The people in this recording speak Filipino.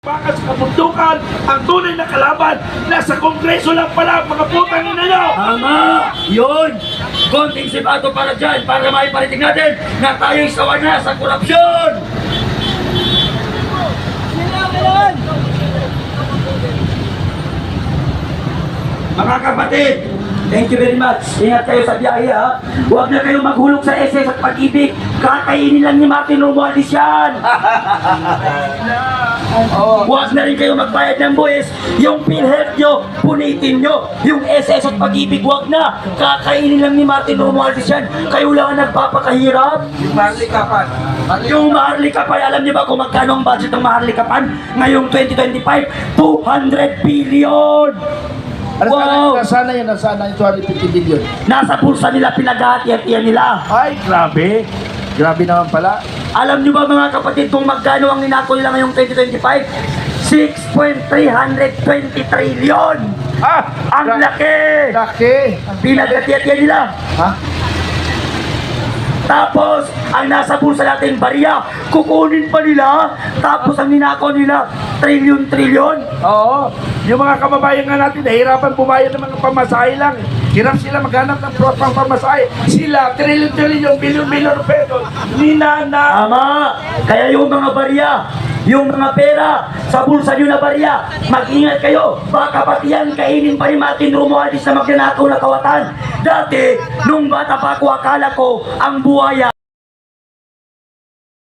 Baka sa kabundukan, ang tunay na kalaban, nasa kongreso lang pala, mga putang ina nyo! Tama! Yun! Konting sipato para dyan, para maipariting natin na tayo'y sawa na sa korupsyon! Mga kapatid, thank you very much. Ingat kayo sa biyahe ha. Huwag na kayo maghulog sa SS at Pag-ibig. Kakainin lang ni Martin Romualdez yan. Huwag na rin kayo magbayad ng buwis. Yung PhilHealth nyo, punitin nyo. Yung SS at Pag-ibig, huwag na. Kakainin lang ni Martin Romualdez yan. Kayo lang ang nagpapakahirap. Yung Marlikapan. Yung Maharlikapan, alam niyo ba kung magkano ang budget ng Maharlikapan? Ngayong 2025, 200 billion! Wow! Nasana yun, nasana yung 250 billion. Nasa pulsa nila, pinag-hati-hatian nila. Ay, grabe. Grabe naman pala. Alam niyo ba mga kapatid kung magkano ang ninako nila ngayong 2025? 6.320 trillion! Ah! Ang laki! Laki! Pinag-hati-hatian nila. Ha? Tapos, ang nasa bulsa natin, bariya, kukunin pa nila. Tapos, ang ninako nila, trillion-trillion. Oo. Yung mga kababayan nga natin, nahirapan bumayad ng mga pamasahe lang. Hirap sila maghanap ng propang pamasahe. Sila, trillion-trillion, billion-billion pesos. Ninana. Tama. Kaya yung mga barya, yung mga pera, sa bulsa nyo na barya, mag-ingat kayo. Baka pati yan, kainin pa ni Martin Romualdez na magnanakaw na kawatan. Dati, nung bata pa ako, akala ko, ang buhaya